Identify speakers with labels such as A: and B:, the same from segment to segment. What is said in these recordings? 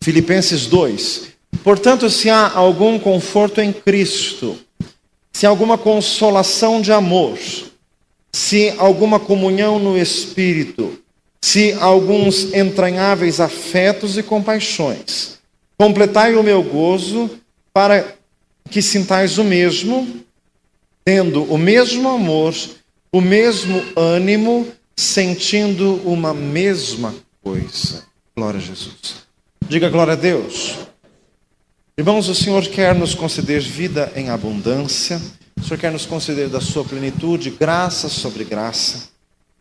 A: Filipenses 2. Portanto, se há algum conforto em Cristo, se há alguma consolação de amor, se alguma comunhão no Espírito, se alguns entranháveis afetos e compaixões, completai o meu gozo para que sintais o mesmo, tendo o mesmo amor, o mesmo ânimo, sentindo uma mesma coisa. Glória a Jesus. Diga glória a Deus. Irmãos, o Senhor quer nos conceder vida em abundância. O Senhor quer nos conceder da sua plenitude, graça sobre graça.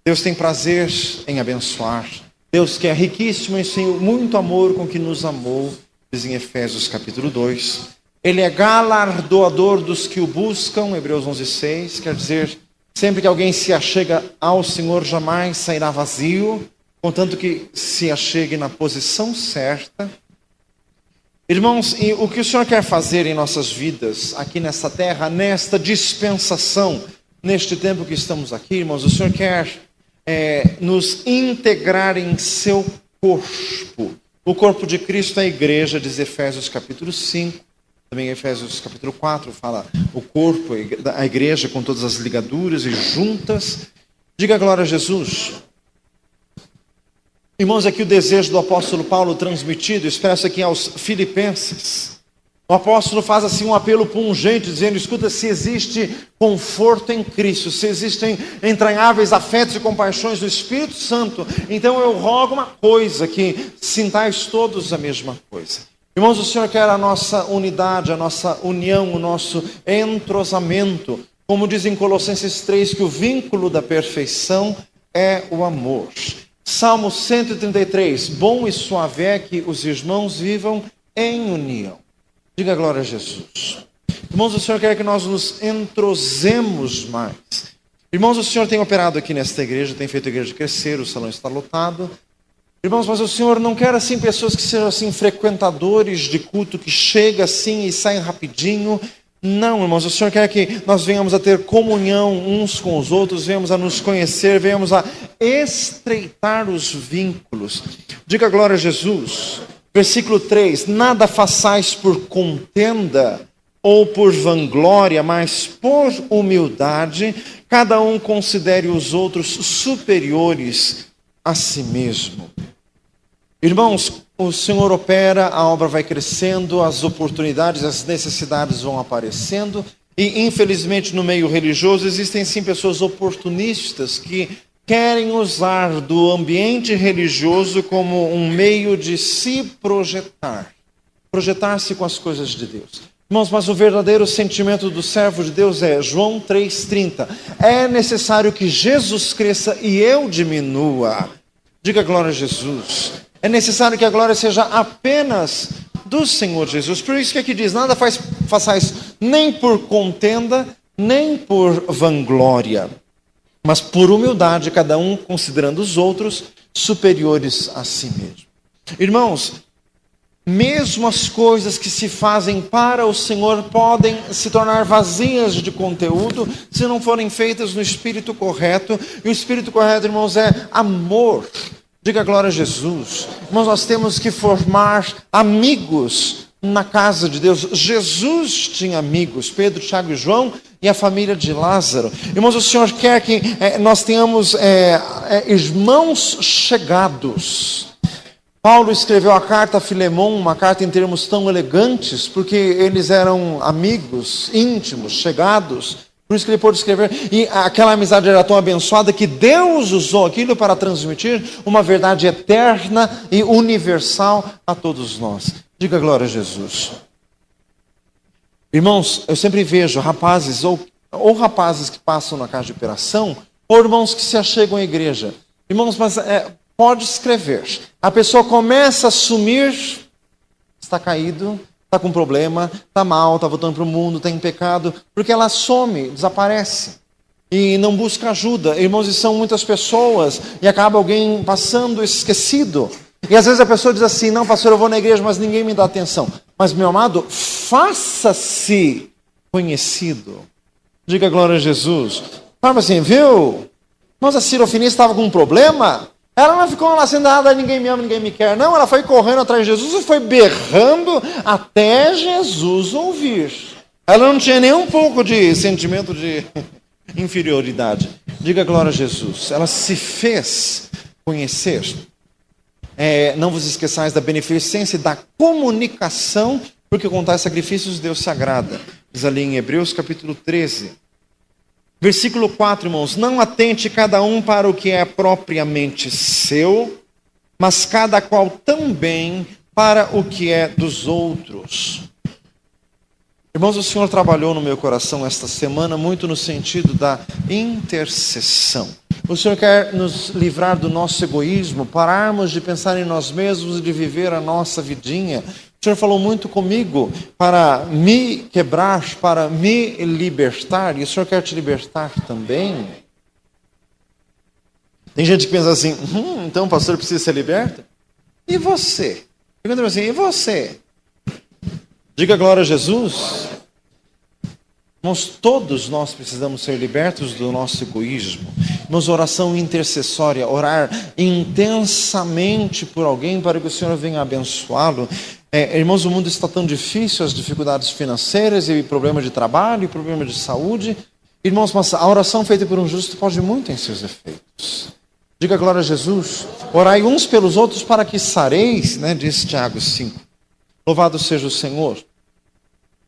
A: Deus tem prazer em abençoar. Deus que é riquíssimo em muito amor com que nos amou, diz em Efésios capítulo 2. Ele é galardoador dos que o buscam, Hebreus 11:6. Quer dizer, sempre que alguém se achega ao Senhor, jamais sairá vazio, contanto que se achegue na posição certa. Irmãos, e o que o Senhor quer fazer em nossas vidas, aqui nesta terra, nesta dispensação, neste tempo que estamos aqui, irmãos, o Senhor quer nos integrar em seu corpo. O corpo de Cristo é a igreja, diz Efésios capítulo 5, também Efésios capítulo 4, fala o corpo, a igreja com todas as ligaduras e juntas. Diga glória a Jesus. Irmãos, aqui o desejo do apóstolo Paulo transmitido, expresso aqui aos filipenses. O apóstolo faz assim um apelo pungente, dizendo, escuta, se existe conforto em Cristo, se existem entranháveis afetos e compaixões do Espírito Santo, então eu rogo uma coisa, que sintais todos a mesma coisa. Irmãos, o Senhor quer a nossa unidade, a nossa união, o nosso entrosamento. Como diz em Colossenses 3, que o vínculo da perfeição é o amor. Salmo 133, bom e suave é que os irmãos vivam em união. Diga glória a Jesus. Irmãos, o Senhor quer que nós nos entrosemos mais. Irmãos, o Senhor tem operado aqui nesta igreja, tem feito a igreja crescer, o salão está lotado. Irmãos, mas o Senhor não quer assim pessoas que sejam assim frequentadores de culto, que chegam assim e saem rapidinho. Não, irmãos, o Senhor quer que nós venhamos a ter comunhão uns com os outros, venhamos a nos conhecer, venhamos a estreitar os vínculos. Diga glória a Jesus. Versículo 3, nada façais por contenda ou por vanglória, mas por humildade, cada um considere os outros superiores a si mesmo. Irmãos, o Senhor opera, a obra vai crescendo, as oportunidades, as necessidades vão aparecendo, e infelizmente no meio religioso existem sim pessoas oportunistas que querem usar do ambiente religioso como um meio de se projetar-se com as coisas de Deus. Irmãos, mas o verdadeiro sentimento do servo de Deus é João 3,30. É necessário que Jesus cresça e eu diminua. Diga glória a Jesus. É necessário que a glória seja apenas do Senhor Jesus. Por isso que aqui diz, nada façais nem por contenda, nem por vanglória, mas por humildade, cada um considerando os outros superiores a si mesmo. Irmãos, mesmo as coisas que se fazem para o Senhor podem se tornar vazias de conteúdo se não forem feitas no espírito correto. E o espírito correto, irmãos, é amor. Diga glória a Jesus. Irmãos, nós temos que formar amigos na casa de Deus. Jesus tinha amigos, Pedro, Tiago e João, e a família de Lázaro. Irmãos, o Senhor quer que nós tenhamos irmãos chegados. Paulo escreveu a carta a Filemon, uma carta em termos tão elegantes, porque eles eram amigos íntimos, chegados. Por isso que ele pôde escrever. E aquela amizade era tão abençoada que Deus usou aquilo para transmitir uma verdade eterna e universal a todos nós. Diga glória a Jesus. Irmãos, eu sempre vejo rapazes ou rapazes que passam na casa de operação, ou irmãos que se achegam à igreja. Irmãos, mas pode escrever. A pessoa começa a sumir, está caído, está com problema, está mal, está voltando para o mundo, está em pecado, porque ela some, desaparece e não busca ajuda. Irmãos, e são muitas pessoas e acaba alguém passando esquecido. E às vezes a pessoa diz assim, não, pastor, eu vou na igreja, mas ninguém me dá atenção. Mas, meu amado, faça-se conhecido. Diga glória a Jesus. Fala assim, viu? Mas a Cirofini estava com um problema? Ela não ficou lá sentada, ninguém me ama, ninguém me quer. Não, ela foi correndo atrás de Jesus e foi berrando até Jesus ouvir. Ela não tinha nem um pouco de sentimento de inferioridade. Diga glória a Jesus. Ela se fez conhecer. Não vos esqueçais da beneficência e da comunicação, porque com tais sacrifícios Deus se agrada. Diz ali em Hebreus capítulo 13. Versículo 4, irmãos. Não atente cada um para o que é propriamente seu, mas cada qual também para o que é dos outros. Irmãos, o Senhor trabalhou no meu coração esta semana muito no sentido da intercessão. O Senhor quer nos livrar do nosso egoísmo, pararmos de pensar em nós mesmos e de viver a nossa vidinha. O Senhor falou muito comigo para me quebrar, para me libertar, e o Senhor quer te libertar também. Tem gente que pensa assim, então o pastor precisa ser liberto? E você? Pergunta assim, e você? Diga glória a Jesus. Todos nós precisamos ser libertos do nosso egoísmo. Irmãos, oração intercessória, orar intensamente por alguém para que o Senhor venha abençoá-lo. Irmãos, o mundo está tão difícil, as dificuldades financeiras e problemas de trabalho, e problemas de saúde. Irmãos, mas a oração feita por um justo pode muito em seus efeitos. Diga glória a Jesus. Orai uns pelos outros para que sareis, diz Tiago 5. Louvado seja o Senhor.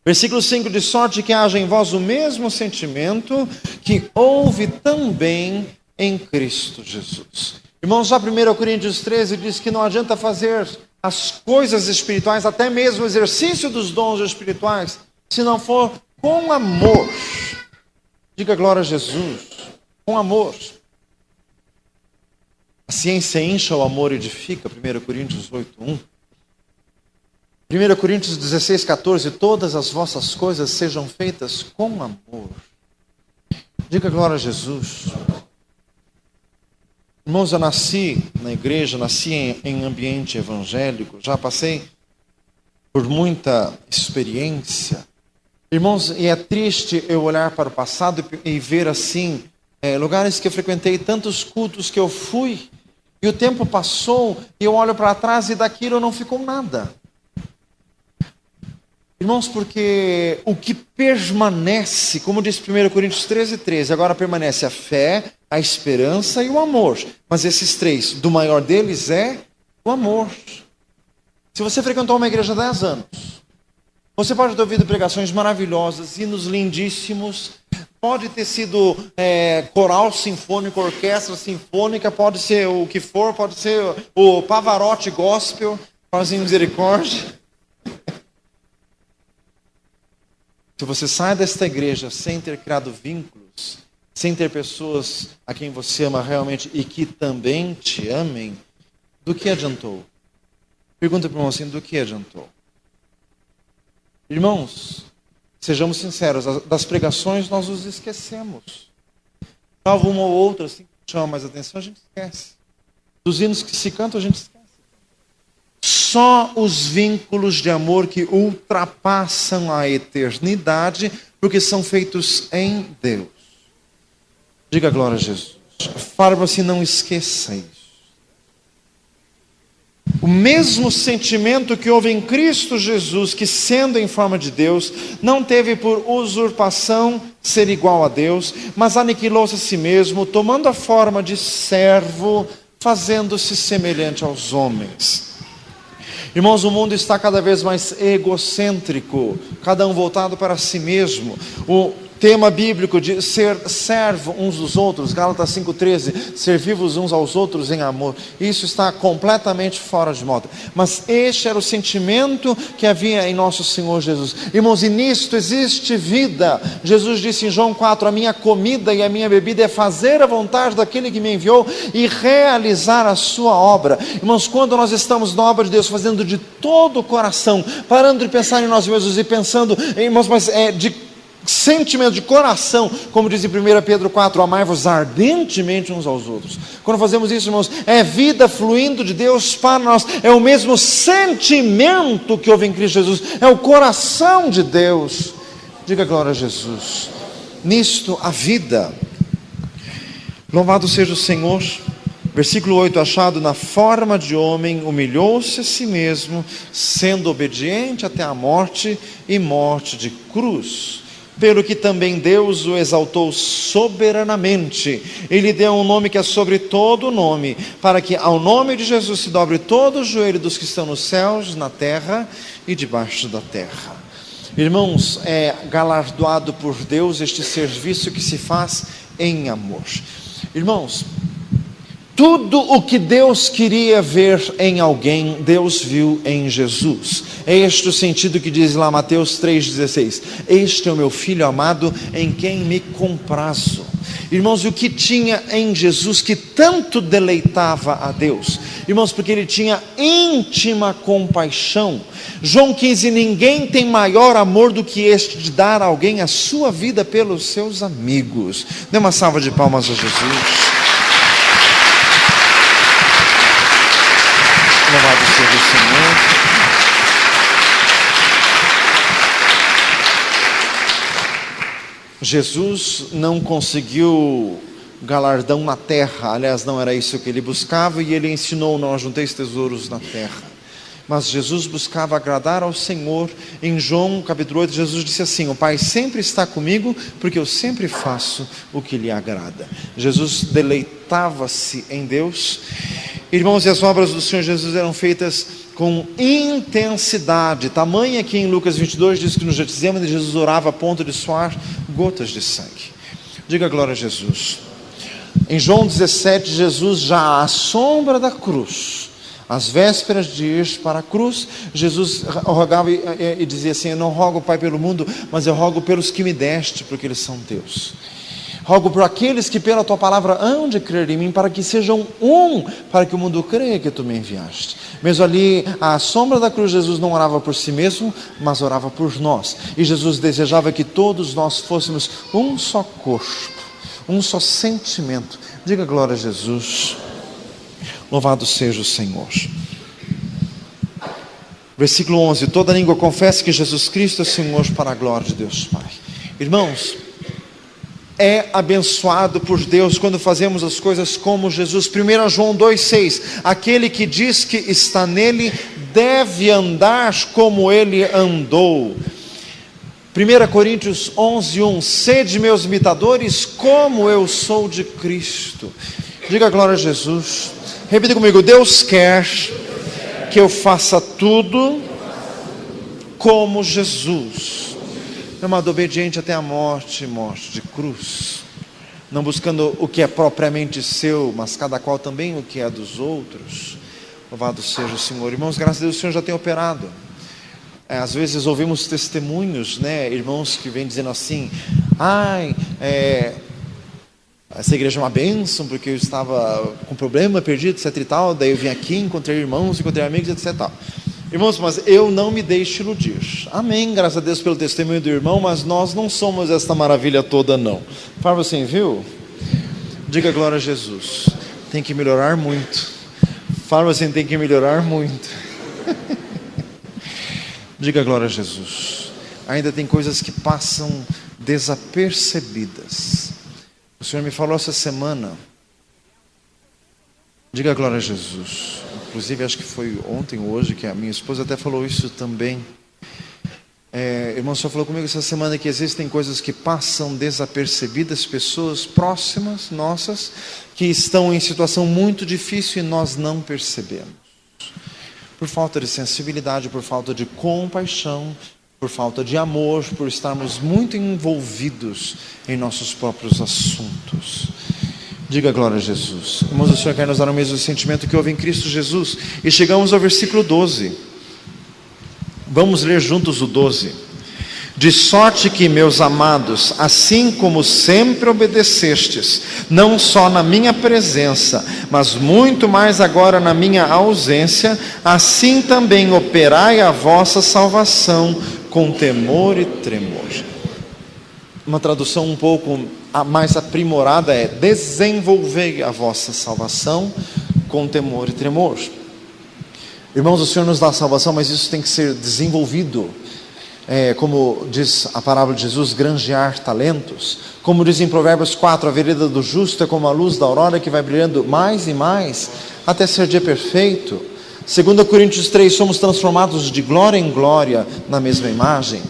A: Versículo 5, de sorte que haja em vós o mesmo sentimento que houve também em Cristo Jesus. Irmãos, já 1 Coríntios 13 diz que não adianta fazer as coisas espirituais, até mesmo o exercício dos dons espirituais, se não for com amor. Diga glória a Jesus, com amor. A ciência incha, o amor edifica, 1 Coríntios 8:1. 1 Coríntios 16:14, todas as vossas coisas sejam feitas com amor. Diga glória a Jesus. Irmãos, eu nasci na igreja, nasci em ambiente evangélico, já passei por muita experiência. Irmãos, e é triste eu olhar para o passado e ver assim, lugares que eu frequentei, tantos cultos que eu fui, e o tempo passou, e eu olho para trás e daquilo não ficou nada. Irmãos, porque o que permanece, como diz 1 Coríntios 13:13, agora permanece a fé, a esperança e o amor. Mas esses três, do maior deles é o amor. Se você frequentou uma igreja há 10 anos, você pode ter ouvido pregações maravilhosas, hinos lindíssimos, pode ter sido coral sinfônico, orquestra sinfônica, pode ser o que for, pode ser o Pavarotti Gospel, fazem misericórdia. Se você sai desta igreja sem ter criado vínculos, sem ter pessoas a quem você ama realmente e que também te amem, do que adiantou? Pergunta para o irmão assim, do que adiantou? Irmãos, sejamos sinceros, das pregações nós nos esquecemos. Salvo uma ou outra, assim, que chama mais atenção, a gente esquece. Dos hinos que se cantam, a gente esquece. Só os vínculos de amor que ultrapassam a eternidade, porque são feitos em Deus. Diga glória a Jesus. Fala assim, não esqueça isso. O mesmo sentimento que houve em Cristo Jesus, que sendo em forma de Deus, não teve por usurpação ser igual a Deus, mas aniquilou-se a si mesmo, tomando a forma de servo, fazendo-se semelhante aos homens. Irmãos, o mundo está cada vez mais egocêntrico, cada um voltado para si mesmo. O tema bíblico de ser servo uns dos outros, Gálatas 5:13, servir-vos uns aos outros em amor. Isso está completamente fora de moda. Mas este era o sentimento que havia em nosso Senhor Jesus. Irmãos, e nisto existe vida. Jesus disse em João 4, a minha comida e a minha bebida é fazer a vontade daquele que me enviou e realizar a sua obra. Irmãos, quando nós estamos na obra de Deus, fazendo de todo o coração, parando de pensar em nós mesmos e pensando, irmãos, mas de sentimento de coração, como diz em 1 Pedro 4, amai-vos ardentemente uns aos outros. Quando fazemos isso, irmãos, é vida fluindo de Deus para nós, é o mesmo sentimento que houve em Cristo Jesus, é o coração de Deus. Diga glória a Jesus. Nisto a vida. Louvado seja o Senhor. Versículo 8: achado na forma de homem, humilhou-se a si mesmo, sendo obediente até a morte e morte de cruz. Pelo que também Deus o exaltou soberanamente, e lhe deu um nome que é sobre todo nome, para que ao nome de Jesus se dobre todo o joelho dos que estão nos céus, na terra e debaixo da terra. Irmãos, é galardoado por Deus este serviço que se faz em amor. Irmãos, tudo o que Deus queria ver em alguém, Deus viu em Jesus. É este o sentido que diz lá Mateus 3,16: este é o meu Filho amado, em quem me comprazo. Irmãos, e o que tinha em Jesus que tanto deleitava a Deus? Irmãos, porque ele tinha íntima compaixão. João 15: ninguém tem maior amor do que este, de dar a alguém a sua vida pelos seus amigos. Dê uma salva de palmas a Jesus. Louvado seja o Senhor. Jesus não conseguiu galardão na terra, aliás, não era isso que ele buscava, e ele ensinou: não ajunteis tesouros na terra. Mas Jesus buscava agradar ao Senhor. Em João capítulo 8, Jesus disse assim: o Pai sempre está comigo, porque eu sempre faço o que lhe agrada. Jesus deleitava-se em Deus. Irmãos, e as obras do Senhor Jesus eram feitas com intensidade, tamanha que em Lucas 22 diz que no Getsemane Jesus orava a ponto de suar gotas de sangue. Diga glória a Jesus. Em João 17, Jesus já à sombra da cruz, às vésperas de ir para a cruz, Jesus rogava e dizia assim: eu não rogo, Pai, pelo mundo, mas eu rogo pelos que me deste, porque eles são teus. Rogo por aqueles que pela tua palavra hão de crer em mim, para que sejam um, para que o mundo creia que tu me enviaste. Mesmo ali à sombra da cruz, Jesus não orava por si mesmo, mas orava por nós. E Jesus desejava que todos nós fôssemos um só corpo, um só sentimento. Diga glória a Jesus. Louvado seja o Senhor. Versículo 11: toda língua confessa que Jesus Cristo é Senhor, para a glória de Deus Pai. Irmãos, é abençoado por Deus quando fazemos as coisas como Jesus. 1 João 2,6: aquele que diz que está nele deve andar como ele andou. 1 Coríntios 11:1: sede meus imitadores, como eu sou de Cristo. Diga glória a Jesus. Repita comigo: Deus quer que eu faça tudo como Jesus. Amado, obediente até a morte, morte de cruz, não buscando o que é propriamente seu, mas cada qual também o que é dos outros. Louvado seja o Senhor. Irmãos, graças a Deus o Senhor já tem operado. Às vezes ouvimos testemunhos, irmãos que vêm dizendo assim: essa igreja é uma bênção, porque eu estava com problema, perdido, etc e tal, daí eu vim aqui, encontrei irmãos, encontrei amigos, etc e tal. Irmãos, mas eu não me deixo iludir. Amém, graças a Deus pelo testemunho do irmão, mas nós não somos esta maravilha toda, não. Fala assim, viu? Diga glória a Jesus. Tem que melhorar muito. Fala assim, tem que melhorar muito. Diga glória a Jesus. Ainda tem coisas que passam desapercebidas. O Senhor me falou essa semana. Diga glória a Jesus. Inclusive, acho que foi ontem ou hoje que a minha esposa até falou isso também. Irmão, o Senhor falou comigo essa semana que existem coisas que passam desapercebidas, pessoas próximas nossas que estão em situação muito difícil e nós não percebemos. Por falta de sensibilidade, por falta de compaixão, por falta de amor, por estarmos muito envolvidos em nossos próprios assuntos. Diga glória a Jesus. Irmãos, o Senhor quer nos dar o mesmo sentimento que houve em Cristo Jesus. E chegamos ao versículo 12. Vamos ler juntos o 12. De sorte que, meus amados, assim como sempre obedecestes, não só na minha presença, mas muito mais agora na minha ausência, assim também operai a vossa salvação com temor e tremor. Uma tradução um pouco mais aprimorada é: desenvolvei a vossa salvação com temor e tremor. Irmãos, o Senhor nos dá a salvação, mas isso tem que ser desenvolvido. como diz a parábola de Jesus, granjear talentos. Como diz em Provérbios 4, a vereda do justo é como a luz da aurora que vai brilhando mais e mais, até ser dia perfeito. 2 Coríntios 3, somos transformados de glória em glória na mesma imagem.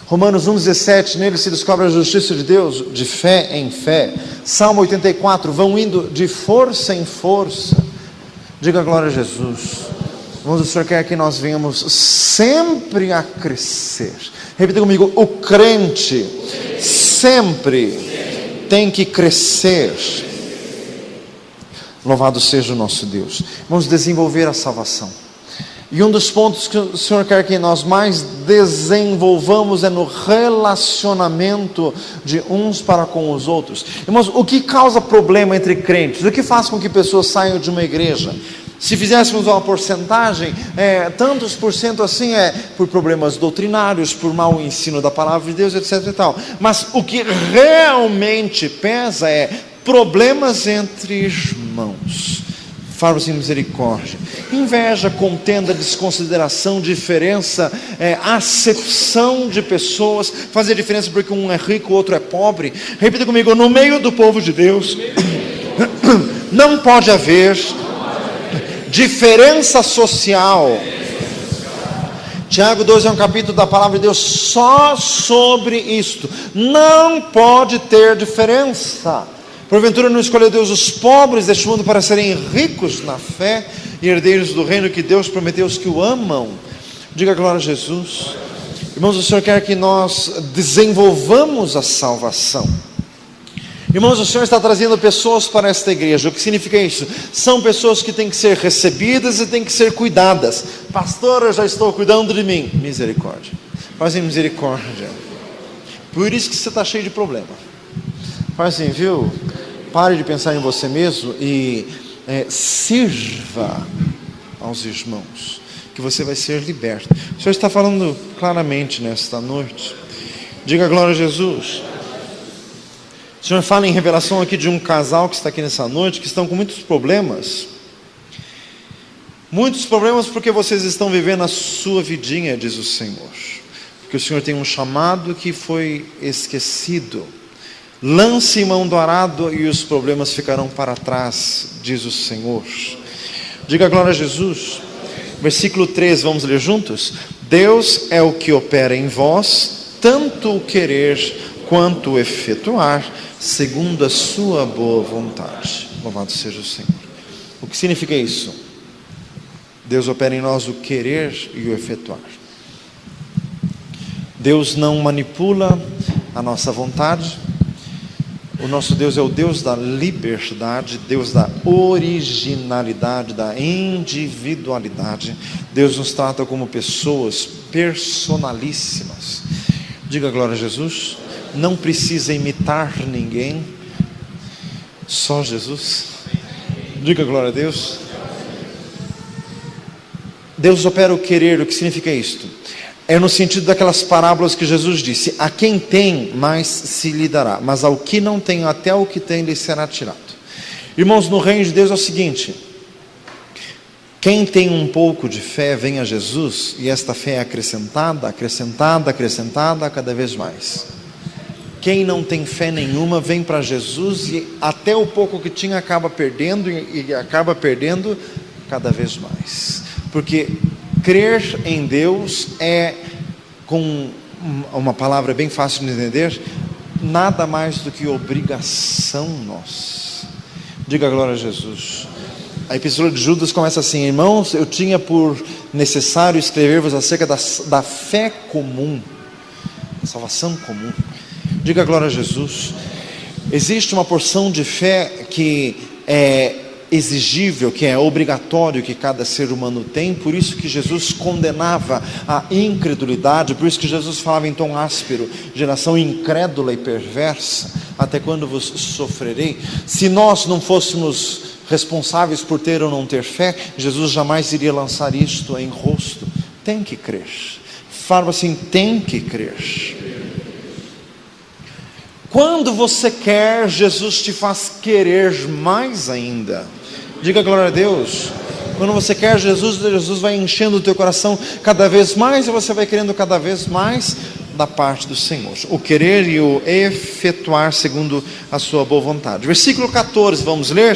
A: Romanos 1,17, nele se descobre a justiça de Deus, de fé em fé. Salmo 84, vão indo de força em força. Diga glória a Jesus. Irmãos, o Senhor quer que nós venhamos sempre a crescer. Repita comigo, o crente sempre tem que crescer. Louvado seja o nosso Deus. Vamos desenvolver a salvação. E um dos pontos que o Senhor quer que nós mais desenvolvamos é no relacionamento de uns para com os outros. Irmãos, o que causa problema entre crentes? O que faz com que pessoas saiam de uma igreja? Se fizéssemos uma porcentagem, tantos por cento assim por problemas doutrinários, por mau ensino da palavra de Deus, etc. e tal. Mas o que realmente pesa é problemas entre irmãos. Fala-se em misericórdia, inveja, contenda, desconsideração, diferença, acepção de pessoas, fazer diferença porque um é rico, o outro é pobre. Repita comigo, no meio do povo de Deus, não pode haver diferença social. Tiago 2 é um capítulo da palavra de Deus só sobre isto. Não pode ter diferença. Porventura não escolheu Deus os pobres deste mundo para serem ricos na fé e herdeiros do reino que Deus prometeu aos que o amam? Diga glória a Jesus. Irmãos, o Senhor quer que nós desenvolvamos a salvação. Irmãos, o Senhor está trazendo pessoas para esta igreja. O que significa isso? São pessoas que têm que ser recebidas e têm que ser cuidadas. Pastor, eu já estou cuidando de mim. Misericórdia. Fazem misericórdia. Por isso que você está cheio de problema. Faz assim, viu? Pare de pensar em você mesmo e sirva aos irmãos, que você vai ser liberto. O Senhor está falando claramente nesta noite. Diga glória a Jesus. O Senhor fala em revelação aqui de um casal que está aqui nessa noite, que estão com muitos problemas. Muitos problemas porque vocês estão vivendo a sua vidinha, diz o Senhor. Porque o Senhor tem um chamado que foi esquecido. Lance mão do arado e os problemas ficarão para trás, diz o Senhor. Diga glória a Jesus. Versículo 3, vamos ler juntos? Deus é o que opera em vós, tanto o querer quanto o efetuar, segundo a sua boa vontade. Louvado seja o Senhor. O que significa isso? Deus opera em nós o querer e o efetuar. Deus não manipula a nossa vontade. O nosso Deus é o Deus da liberdade, Deus da originalidade, da individualidade. Deus nos trata como pessoas personalíssimas. Diga glória a Jesus. Não precisa imitar ninguém, só Jesus. Diga glória a Deus. Deus opera o querer. O que significa isto? É no sentido daquelas parábolas que Jesus disse: a quem tem, mais se lhe dará, mas ao que não tem, até o que tem lhe será tirado. Irmãos, no reino de Deus é o seguinte: quem tem um pouco de fé, vem a Jesus, e esta fé é acrescentada, acrescentada, acrescentada cada vez mais. Quem não tem fé nenhuma, vem para Jesus, e até o pouco que tinha acaba perdendo, e acaba perdendo cada vez mais. Porque crer em Deus é, com uma palavra bem fácil de entender, nada mais do que obrigação nossa. Diga glória a Jesus. A epístola de Judas começa assim: irmãos, eu tinha por necessário escrever-vos acerca da fé comum, da salvação comum. Diga glória a Jesus. Existe uma porção de fé que é exigível, que é obrigatório que cada ser humano tem. Por isso que Jesus condenava a incredulidade, por isso que Jesus falava em tom áspero: geração incrédula e perversa, até quando vos sofrerei? Se nós não fôssemos responsáveis por ter ou não ter fé, Jesus jamais iria lançar isto em rosto. Tem que crer. Fala assim: tem que crer. Quando você quer, Jesus te faz querer mais ainda. Diga glória a Deus. Quando você quer Jesus, Jesus vai enchendo o teu coração cada vez mais, e você vai querendo cada vez mais da parte do Senhor. O querer e o efetuar segundo a sua boa vontade. Versículo 14, vamos ler?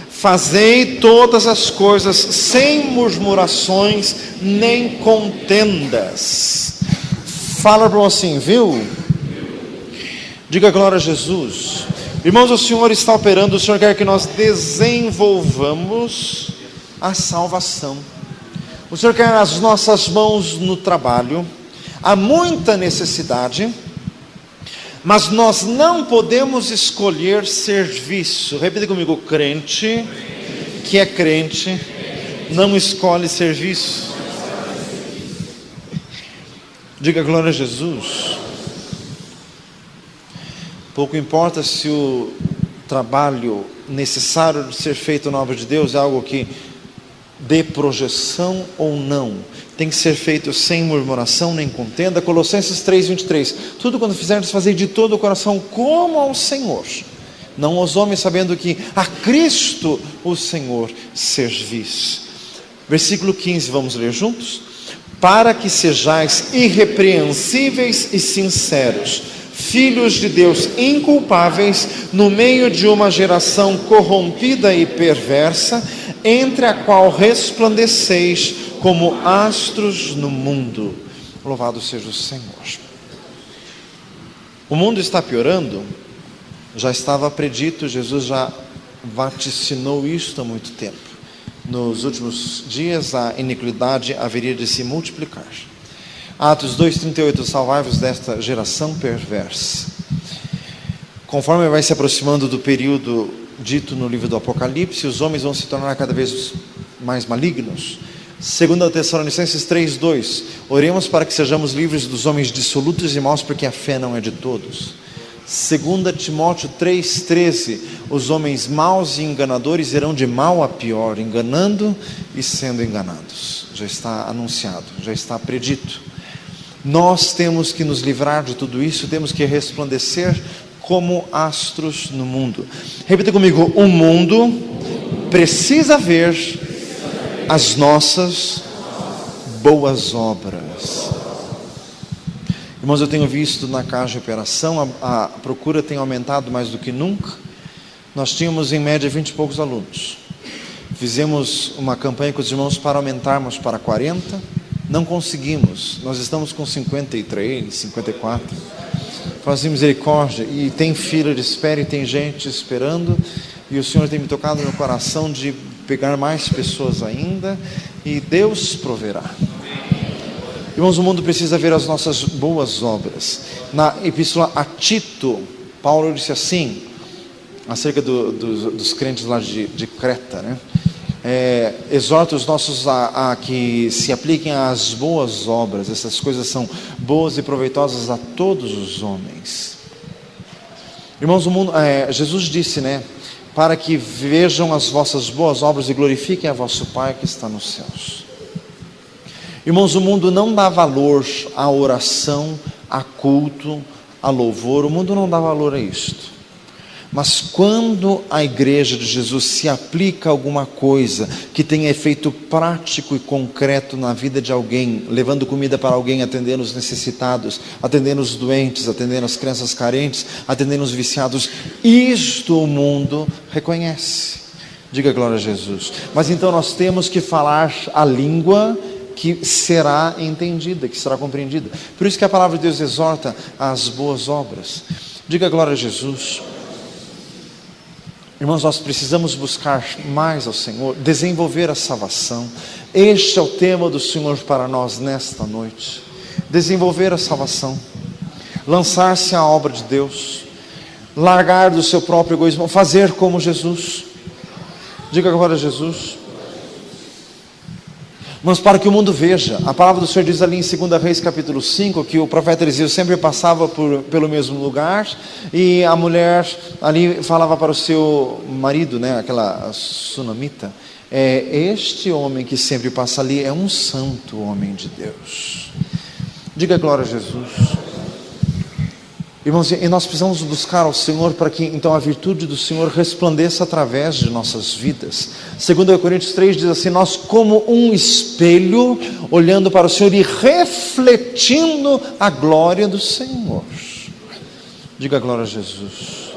A: Fazei todas as coisas sem murmurações nem contendas. Fala para assim, viu? Diga glória a Jesus. Irmãos, o Senhor está operando, o Senhor quer que nós desenvolvamos a salvação. O Senhor quer as nossas mãos no trabalho. Há muita necessidade, mas nós não podemos escolher serviço. Repita comigo: crente que é crente não escolhe serviço. Diga glória a Jesus. Pouco importa se o trabalho necessário de ser feito na obra de Deus é algo que dê projeção ou não. Tem que ser feito sem murmuração nem contenda. Colossenses 3:23. Tudo quando fizerdes, fazei de todo o coração como ao Senhor, não aos homens, sabendo que a Cristo o Senhor servis. Versículo 15, vamos ler juntos? Para que sejais irrepreensíveis e sinceros, filhos de Deus inculpáveis, no meio de uma geração corrompida e perversa, entre a qual resplandeceis como astros no mundo. Louvado seja o Senhor. O mundo está piorando, já estava predito, Jesus já vaticinou isto há muito tempo. Nos últimos dias a iniquidade haveria de se multiplicar. Atos 2:38, salvai-vos desta geração perversa. Conforme vai se aproximando do período dito no livro do Apocalipse, os homens vão se tornar cada vez mais malignos. 2 Tessalonicenses 3:2, oremos para que sejamos livres dos homens dissolutos e maus, porque a fé não é de todos. 2 Timóteo 3:13, os homens maus e enganadores irão de mal a pior, enganando e sendo enganados. Já está anunciado, já está predito. Nós temos que nos livrar de tudo isso, temos que resplandecer como astros no mundo. Repita comigo: o mundo precisa ver as nossas boas obras. Irmãos, eu tenho visto na casa de operação, a procura tem aumentado mais do que nunca. Nós tínhamos em média 20 e poucos alunos. Fizemos uma campanha com os irmãos para aumentarmos para 40, não conseguimos, nós estamos com 53, 54, fazemos misericórdia, e tem fila de espera e tem gente esperando, e o Senhor tem me tocado no coração de pegar mais pessoas ainda, e Deus proverá. Irmãos, o mundo precisa ver as nossas boas obras. Na epístola a Tito, Paulo disse assim, acerca dos crentes lá de Creta, né? Exorta os nossos a que se apliquem às boas obras. Essas coisas são boas e proveitosas a todos os homens. Irmãos, o mundo, Jesus disse, né? Para que vejam as vossas boas obras e glorifiquem a vosso Pai que está nos céus. Irmãos, o mundo não dá valor à oração, a culto, a louvor. O mundo não dá valor a isto. Mas quando a igreja de Jesus se aplica a alguma coisa que tenha efeito prático e concreto na vida de alguém, levando comida para alguém, atendendo os necessitados, atendendo os doentes, atendendo as crianças carentes, atendendo os viciados, isto o mundo reconhece. Diga glória a Jesus. Mas então nós temos que falar a língua que será entendida, que será compreendida. Por isso que a palavra de Deus exorta às boas obras. Diga glória a Jesus. Irmãos, nós precisamos buscar mais ao Senhor, desenvolver a salvação. Este é o tema do Senhor para nós nesta noite. Desenvolver a salvação, lançar-se à obra de Deus, largar do seu próprio egoísmo, fazer como Jesus. Diga agora a Jesus. Mas para que o mundo veja, a palavra do Senhor diz ali em 2 Reis capítulo 5, que o profeta Eliseu sempre passava pelo mesmo lugar, e a mulher ali falava para o seu marido, né, aquela sunamita, este homem que sempre passa ali é um santo homem de Deus. Diga glória a Jesus. Irmãos, e nós precisamos buscar ao Senhor para que então a virtude do Senhor resplandeça através de nossas vidas. 2 Coríntios 3 diz assim: nós como um espelho, olhando para o Senhor e refletindo a glória do Senhor. Diga glória a Jesus.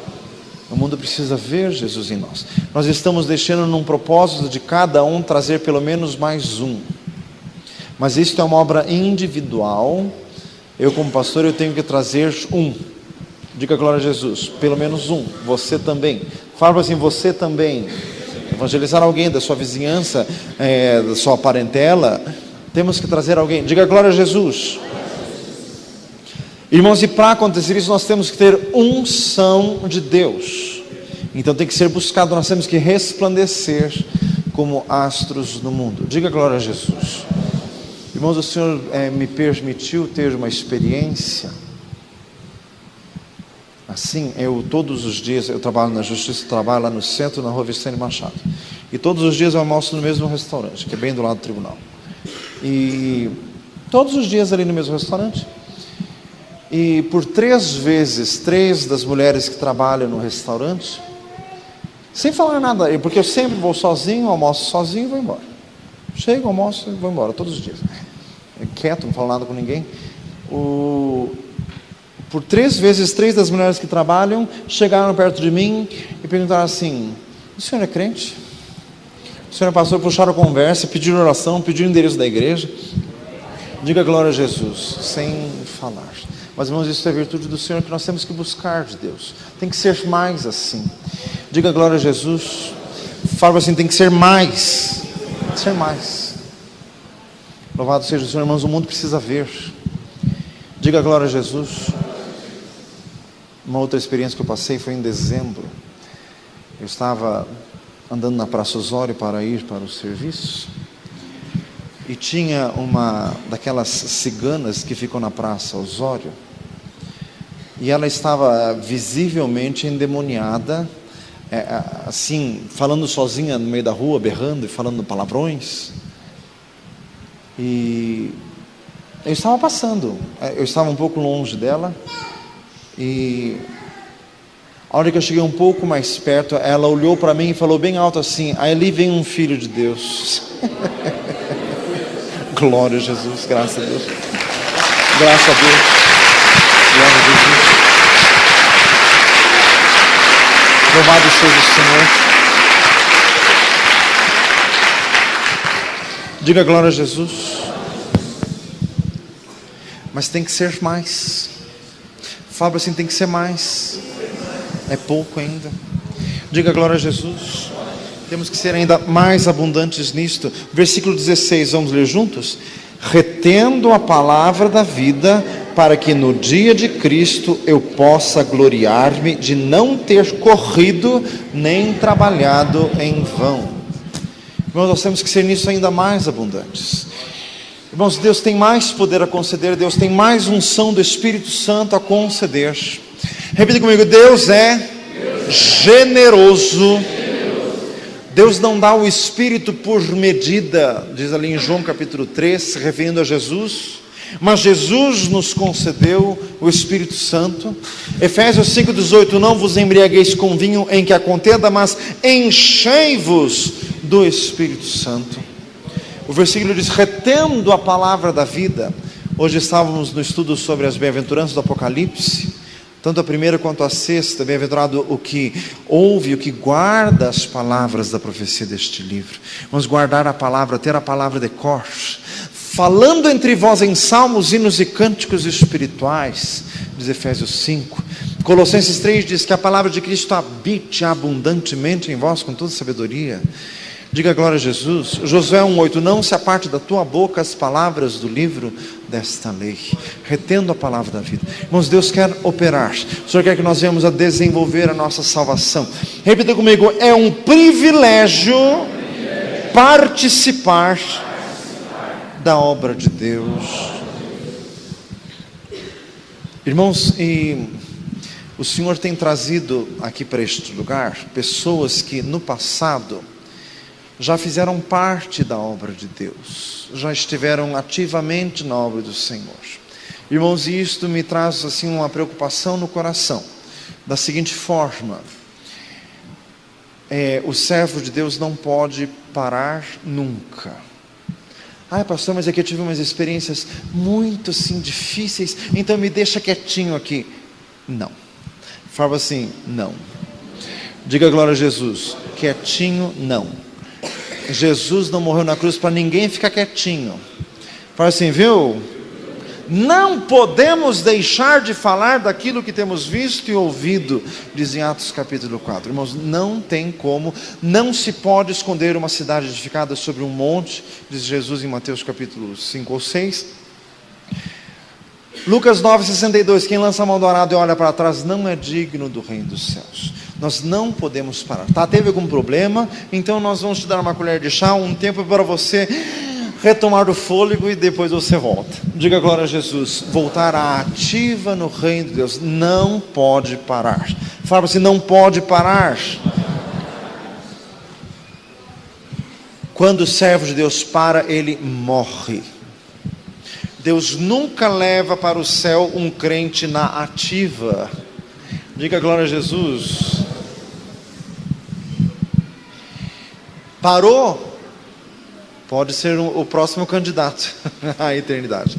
A: O mundo precisa ver Jesus em nós. Nós estamos deixando num propósito de cada um trazer pelo menos mais um. Mas isto é uma obra individual. Eu como pastor, eu tenho que trazer um. Diga glória a Jesus, pelo menos um. Você também. Fala assim, você também. Evangelizar alguém da sua vizinhança, da sua parentela. Temos que trazer alguém. Diga glória a Jesus. Irmãos, e para acontecer isso, nós temos que ter unção de Deus. Então tem que ser buscado, nós temos que resplandecer como astros no mundo. Diga glória a Jesus. Irmãos, o Senhor me permitiu ter uma experiência. Assim, todos os dias, eu trabalho na Justiça, trabalho lá no centro, na Rua Vicente Machado. E todos os dias eu almoço no mesmo restaurante, que é bem do lado do tribunal. E todos os dias ali no mesmo restaurante. E por 3 vezes, 3 das mulheres que trabalham no restaurante, sem falar nada, porque eu sempre vou sozinho, almoço sozinho e vou embora. Chego, almoço e vou embora, todos os dias. Quieto, não falo nada com ninguém. Por 3 vezes, 3 das mulheres que trabalham chegaram perto de mim e perguntaram assim: o senhor é crente? O senhor passou, puxaram a conversa, pediram oração, pediram o endereço da igreja. Diga glória a Jesus, sem falar. Mas irmãos, isso é a virtude do Senhor que nós temos que buscar de Deus. Tem que ser mais assim. Diga glória a Jesus. Fala assim, tem que ser mais. Tem que ser mais. Louvado seja o Senhor, irmãos, o mundo precisa ver. Diga glória a Jesus. Uma outra experiência que eu passei foi em dezembro. Eu estava andando na Praça Osório para ir para o serviço. E tinha uma daquelas ciganas que ficam na Praça Osório. E ela estava visivelmente endemoniada, assim, falando sozinha no meio da rua, berrando e falando palavrões. E eu estava passando, eu estava um pouco longe dela. E a hora que eu cheguei um pouco mais perto, ela olhou para mim e falou bem alto assim: ali vem um filho de Deus. Glória a Jesus, graças a Deus. Graças a Deus. Glória a Jesus. Louvado seja o Senhor. Diga glória a Jesus. Mas tem que ser mais. Fala assim, tem que ser mais. É pouco ainda. Diga glória a Jesus. Temos que ser ainda mais abundantes nisto. Versículo 16, vamos ler juntos? Retendo a palavra da vida, para que no dia de Cristo eu possa gloriar-me de não ter corrido nem trabalhado em vão. Irmãos, nós temos que ser nisso ainda mais abundantes. Irmãos, Deus tem mais poder a conceder, Deus tem mais unção do Espírito Santo a conceder. Repita comigo: Deus é generoso. Deus não dá o Espírito por medida, diz ali em João capítulo 3, se referindo a Jesus, mas Jesus nos concedeu o Espírito Santo. Efésios 5,18: não vos embriagueis com vinho em que há contenda, mas enchei-vos do Espírito Santo. O versículo diz: retendo a palavra da vida. Hoje estávamos no estudo sobre as bem-aventuranças do Apocalipse, tanto a primeira quanto a sexta. Bem-aventurado o que ouve, o que guarda as palavras da profecia deste livro. Vamos guardar a palavra, ter a palavra de cor, falando entre vós em salmos, hinos e cânticos espirituais, diz Efésios 5. Colossenses 3 diz que a palavra de Cristo habite abundantemente em vós com toda sabedoria. Diga glória a Jesus. Josué 1,8: não se aparte da tua boca as palavras do livro desta lei, retendo a palavra da vida. Irmãos, Deus quer operar. O Senhor quer que nós venhamos a desenvolver a nossa salvação. Repita comigo: é um privilégio participar da obra de Deus. Irmãos, e o Senhor tem trazido aqui para este lugar pessoas que no passado já fizeram parte da obra de Deus, já estiveram ativamente na obra do Senhor. Irmãos, e isto me traz assim uma preocupação no coração, da seguinte forma: o servo de Deus não pode parar nunca. Pastor, mas aqui eu tive umas experiências muito assim difíceis, então me deixa quietinho aqui. Não. Fala assim, não. Diga glória a Jesus. Quietinho, não. Jesus não morreu na cruz para ninguém ficar quietinho. Fala assim, viu? Não podemos deixar de falar daquilo que temos visto e ouvido, diz em Atos capítulo 4. Irmãos, não tem como, não se pode esconder uma cidade edificada sobre um monte, diz Jesus em Mateus capítulo 5 ou 6. Lucas 9,62, quem lança a mão do arado e olha para trás não é digno do reino dos céus. Nós não podemos parar. Teve algum problema? Então nós vamos te dar uma colher de chá, um tempo para você retomar o fôlego e depois você volta. Diga glória a Jesus. Voltar à ativa no reino de Deus. Não pode parar. Fala assim, não pode parar. Quando o servo de Deus para, ele morre. Deus nunca leva para o céu um crente na ativa. Diga glória a Jesus. Parou? Pode ser o próximo candidato à eternidade.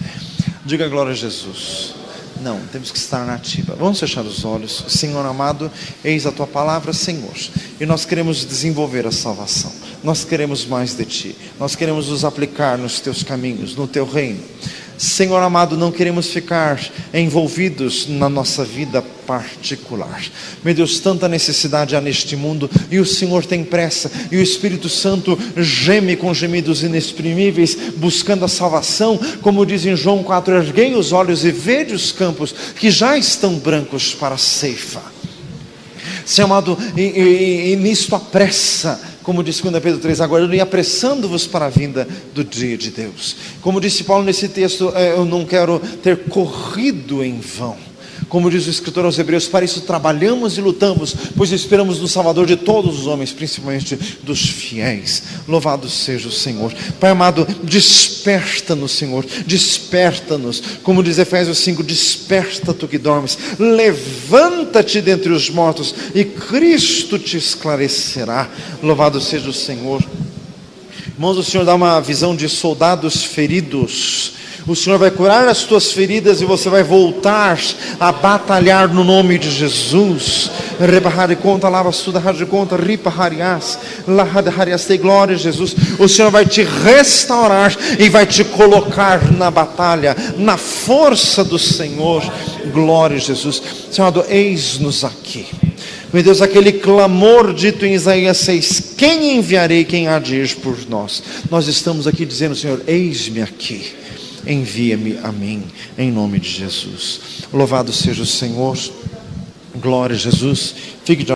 A: Diga glória a Jesus. Não, temos que estar na ativa. Vamos fechar os olhos. Senhor amado, eis a Tua palavra, Senhor. E nós queremos desenvolver a salvação. Nós queremos mais de Ti. Nós queremos nos aplicar nos Teus caminhos, no Teu reino. Senhor amado, não queremos ficar envolvidos na nossa vida particular. Meu Deus, tanta necessidade há neste mundo, e o Senhor tem pressa, e o Espírito Santo geme com gemidos inexprimíveis, buscando a salvação, como diz em João 4, erguei os olhos e vede os campos, que já estão brancos para a ceifa. Senhor amado, e nisto apressa, como disse 2 Pedro 3, aguardando e apressando-vos para a vinda do dia de Deus. Como disse Paulo nesse texto, eu não quero ter corrido em vão. Como diz o escritor aos Hebreus, para isso trabalhamos e lutamos, pois esperamos no Salvador de todos os homens, principalmente dos fiéis. Louvado seja o Senhor. Pai amado, desperta-nos, Senhor, desperta-nos. Como diz Efésios 5, desperta tu que dormes, levanta-te dentre os mortos e Cristo te esclarecerá. Louvado seja o Senhor. Irmãos, o Senhor dá uma visão de soldados feridos. O Senhor vai curar as tuas feridas e você vai voltar a batalhar no nome de Jesus. Glória a Jesus. O Senhor vai te restaurar e vai te colocar na batalha, na força do Senhor. Glória a Jesus. Senhor, eis-nos aqui. Meu Deus, aquele clamor dito em Isaías 6, quem enviarei, quem há de ir por nós? Nós estamos aqui dizendo, Senhor, eis-me aqui. Envia-me a mim, em nome de Jesus. Louvado seja o Senhor. Glória a Jesus. Fique de